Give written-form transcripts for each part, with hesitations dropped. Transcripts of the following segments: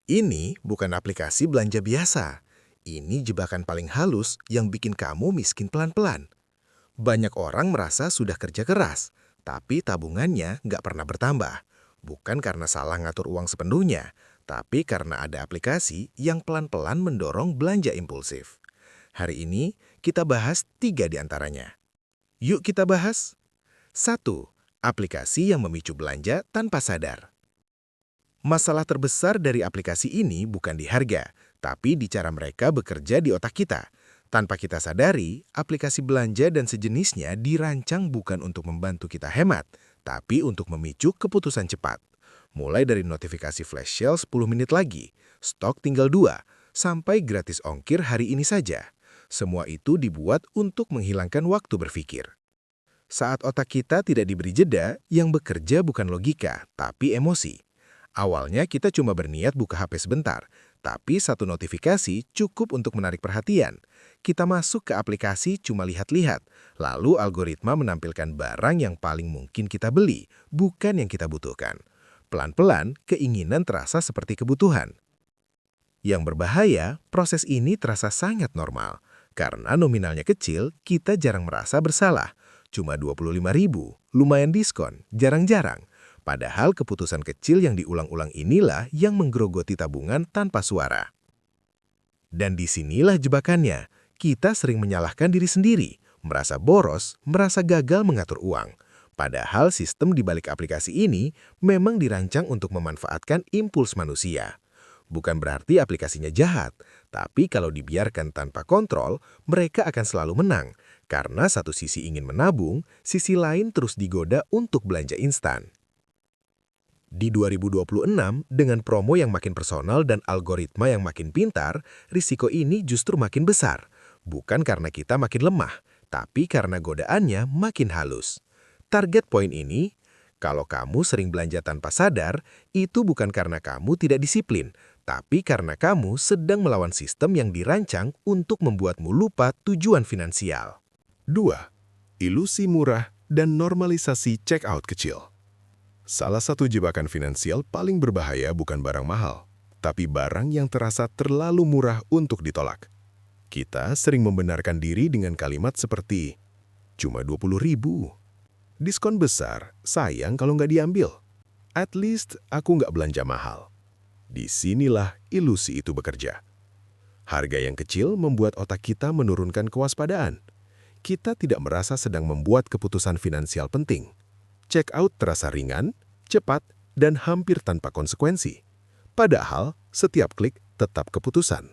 Ini bukan aplikasi belanja biasa. Ini jebakan paling halus yang bikin kamu miskin pelan-pelan. Banyak orang merasa sudah kerja keras, tapi tabungannya nggak pernah bertambah. Bukan karena salah ngatur uang sepenuhnya, tapi karena ada aplikasi yang pelan-pelan mendorong belanja impulsif. Hari ini kita bahas 3 di antaranya. Yuk kita bahas. 1. Aplikasi yang memicu belanja tanpa sadar. Masalah terbesar dari aplikasi ini bukan di harga, tapi di cara mereka bekerja di otak kita. Tanpa kita sadari, aplikasi belanja dan sejenisnya dirancang bukan untuk membantu kita hemat, tapi untuk memicu keputusan cepat. Mulai dari notifikasi flash sale 10 menit lagi, stok tinggal 2, sampai gratis ongkir hari ini saja. Semua itu dibuat untuk menghilangkan waktu berpikir. Saat otak kita tidak diberi jeda, yang bekerja bukan logika, tapi emosi. Awalnya kita cuma berniat buka HP sebentar, tapi satu notifikasi cukup untuk menarik perhatian. Kita masuk ke aplikasi cuma lihat-lihat, lalu algoritma menampilkan barang yang paling mungkin kita beli, bukan yang kita butuhkan. Pelan-pelan, keinginan terasa seperti kebutuhan. Yang berbahaya, proses ini terasa sangat normal. Karena nominalnya kecil, kita jarang merasa bersalah. Cuma 25.000, lumayan diskon, jarang-jarang. Padahal keputusan kecil yang diulang-ulang inilah yang menggerogoti tabungan tanpa suara. Dan disinilah jebakannya. Kita sering menyalahkan diri sendiri, merasa boros, merasa gagal mengatur uang. Padahal sistem di balik aplikasi ini memang dirancang untuk memanfaatkan impuls manusia. Bukan berarti aplikasinya jahat, tapi kalau dibiarkan tanpa kontrol, mereka akan selalu menang. Karena satu sisi ingin menabung, sisi lain terus digoda untuk belanja instan. Di 2026, dengan promo yang makin personal dan algoritma yang makin pintar, risiko ini justru makin besar. Bukan karena kita makin lemah, tapi karena godaannya makin halus. Target poin ini, kalau kamu sering belanja tanpa sadar, itu bukan karena kamu tidak disiplin, tapi karena kamu sedang melawan sistem yang dirancang untuk membuatmu lupa tujuan finansial. 2. Ilusi murah dan normalisasi check-out kecil. Salah satu jebakan finansial paling berbahaya bukan barang mahal, tapi barang yang terasa terlalu murah untuk ditolak. Kita sering membenarkan diri dengan kalimat seperti, cuma 20.000. Diskon besar, sayang kalau nggak diambil. At least aku nggak belanja mahal. Disinilah ilusi itu bekerja. Harga yang kecil membuat otak kita menurunkan kewaspadaan. Kita tidak merasa sedang membuat keputusan finansial penting. Check out terasa ringan, cepat, dan hampir tanpa konsekuensi. Padahal, setiap klik tetap keputusan.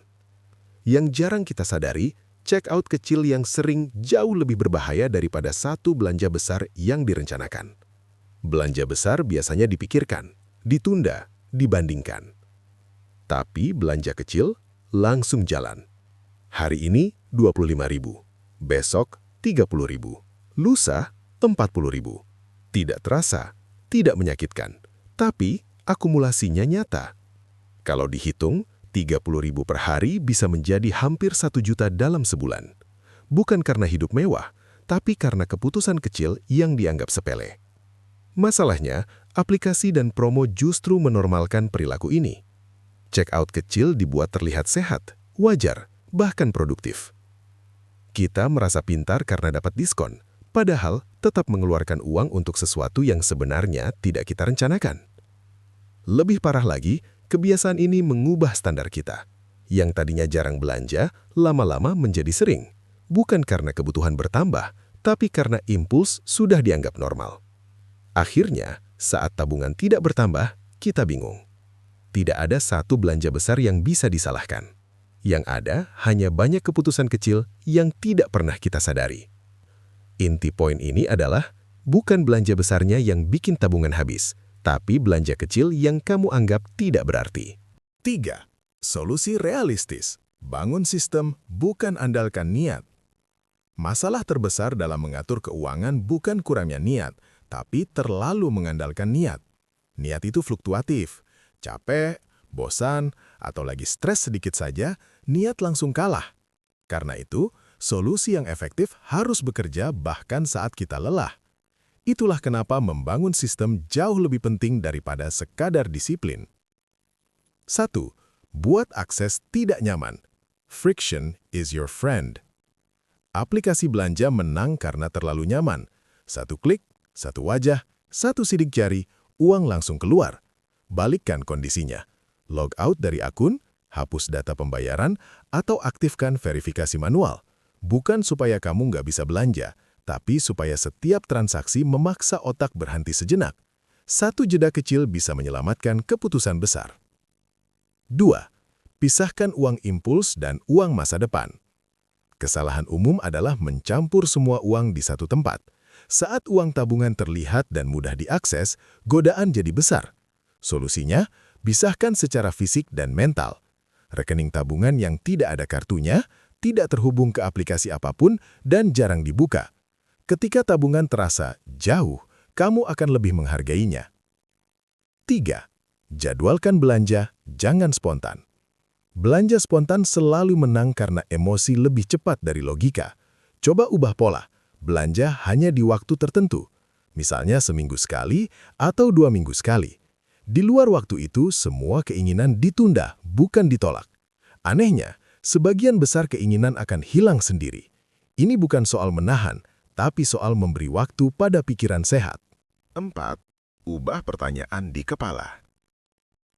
Yang jarang kita sadari, check out kecil yang sering jauh lebih berbahaya daripada satu belanja besar yang direncanakan. Belanja besar biasanya dipikirkan, ditunda, dibandingkan. Tapi belanja kecil langsung jalan. Hari ini 25.000, besok 30.000, lusa 40.000. Tidak terasa, tidak menyakitkan, tapi akumulasinya nyata. Kalau dihitung, 30.000 per hari bisa menjadi hampir 1 juta dalam sebulan. Bukan karena hidup mewah, tapi karena keputusan kecil yang dianggap sepele. Masalahnya, aplikasi dan promo justru menormalkan perilaku ini. Check-out kecil dibuat terlihat sehat, wajar, bahkan produktif. Kita merasa pintar karena dapat diskon, padahal tetap mengeluarkan uang untuk sesuatu yang sebenarnya tidak kita rencanakan. Lebih parah lagi, kebiasaan ini mengubah standar kita. Yang tadinya jarang belanja, lama-lama menjadi sering. Bukan karena kebutuhan bertambah, tapi karena impuls sudah dianggap normal. Akhirnya, saat tabungan tidak bertambah, kita bingung. Tidak ada satu belanja besar yang bisa disalahkan. Yang ada hanya banyak keputusan kecil yang tidak pernah kita sadari. Inti poin ini adalah bukan belanja besarnya yang bikin tabungan habis, tapi belanja kecil yang kamu anggap tidak berarti. 3. Solusi realistis. Bangun sistem, bukan andalkan niat. Masalah terbesar dalam mengatur keuangan bukan kurangnya niat, tapi terlalu mengandalkan niat. Niat itu fluktuatif. Capek, bosan, atau lagi stres sedikit saja, niat langsung kalah. Karena itu, solusi yang efektif harus bekerja bahkan saat kita lelah. Itulah kenapa membangun sistem jauh lebih penting daripada sekadar disiplin. 1. Buat akses tidak nyaman. Friction is your friend. Aplikasi belanja menang karena terlalu nyaman. Satu klik, satu wajah, satu sidik jari, uang langsung keluar. Balikkan kondisinya. Log out dari akun, hapus data pembayaran, atau aktifkan verifikasi manual. Bukan supaya kamu nggak bisa belanja, tapi supaya setiap transaksi memaksa otak berhenti sejenak. Satu jeda kecil bisa menyelamatkan keputusan besar. 2. Pisahkan uang impuls dan uang masa depan. Kesalahan umum adalah mencampur semua uang di satu tempat. Saat uang tabungan terlihat dan mudah diakses, godaan jadi besar. Solusinya, pisahkan secara fisik dan mental. Rekening tabungan yang tidak ada kartunya, tidak terhubung ke aplikasi apapun, dan jarang dibuka. Ketika tabungan terasa jauh, kamu akan lebih menghargainya. 3. Jadwalkan belanja, jangan spontan. Belanja spontan selalu menang karena emosi lebih cepat dari logika. Coba ubah pola, belanja hanya di waktu tertentu. Misalnya seminggu sekali atau 2 minggu sekali. Di luar waktu itu, semua keinginan ditunda, bukan ditolak. Anehnya, sebagian besar keinginan akan hilang sendiri. Ini bukan soal menahan, tapi soal memberi waktu pada pikiran sehat. 4. Ubah pertanyaan di kepala.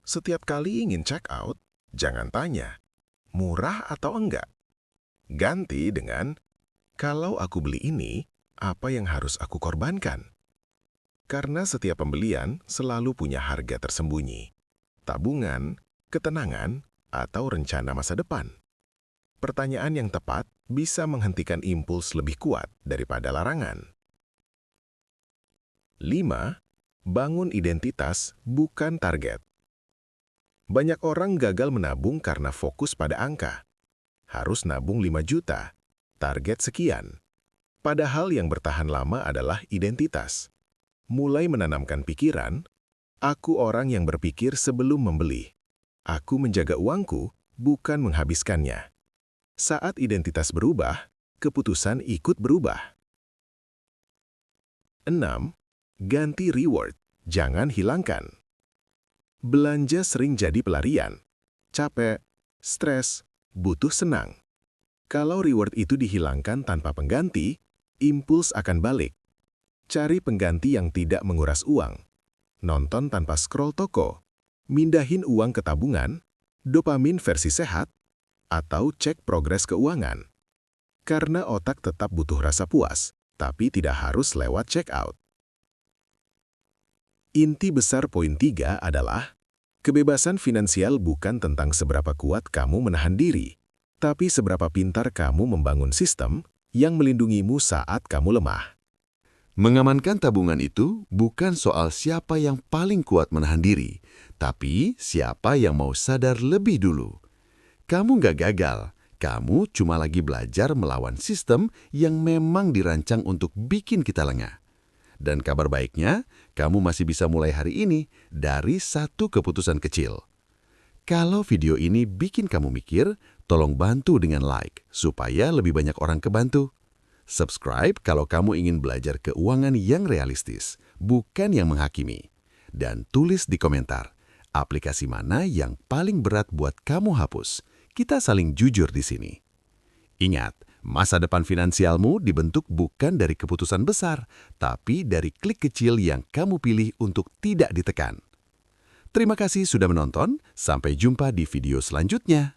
Setiap kali ingin check out, jangan tanya, murah atau enggak? Ganti dengan, kalau aku beli ini, apa yang harus aku korbankan? Karena setiap pembelian selalu punya harga tersembunyi. Tabungan, ketenangan, atau rencana masa depan. Pertanyaan yang tepat bisa menghentikan impuls lebih kuat daripada larangan. 5. Bangun identitas, bukan target. Banyak orang gagal menabung karena fokus pada angka. Harus nabung 5 juta, target sekian. Padahal yang bertahan lama adalah identitas. Mulai menanamkan pikiran, aku orang yang berpikir sebelum membeli. Aku menjaga uangku, bukan menghabiskannya. Saat identitas berubah, keputusan ikut berubah. 6. Ganti reward, jangan hilangkan. Belanja sering jadi pelarian. Capek, stres, butuh senang. Kalau reward itu dihilangkan tanpa pengganti, impuls akan balik. Cari pengganti yang tidak menguras uang. Nonton tanpa scroll toko. Mindahin uang ke tabungan, dopamin versi sehat, atau cek progres keuangan. Karena otak tetap butuh rasa puas, tapi tidak harus lewat check out. Inti besar poin 3 adalah, kebebasan finansial bukan tentang seberapa kuat kamu menahan diri, tapi seberapa pintar kamu membangun sistem yang melindungimu saat kamu lemah. Mengamankan tabungan itu bukan soal siapa yang paling kuat menahan diri, tapi siapa yang mau sadar lebih dulu. Kamu nggak gagal, kamu cuma lagi belajar melawan sistem yang memang dirancang untuk bikin kita lengah. Dan kabar baiknya, kamu masih bisa mulai hari ini dari satu keputusan kecil. Kalau video ini bikin kamu mikir, tolong bantu dengan like, supaya lebih banyak orang kebantu. Subscribe kalau kamu ingin belajar keuangan yang realistis, bukan yang menghakimi. Dan tulis di komentar, aplikasi mana yang paling berat buat kamu hapus. Kita saling jujur di sini. Ingat, masa depan finansialmu dibentuk bukan dari keputusan besar, tapi dari klik kecil yang kamu pilih untuk tidak ditekan. Terima kasih sudah menonton, sampai jumpa di video selanjutnya.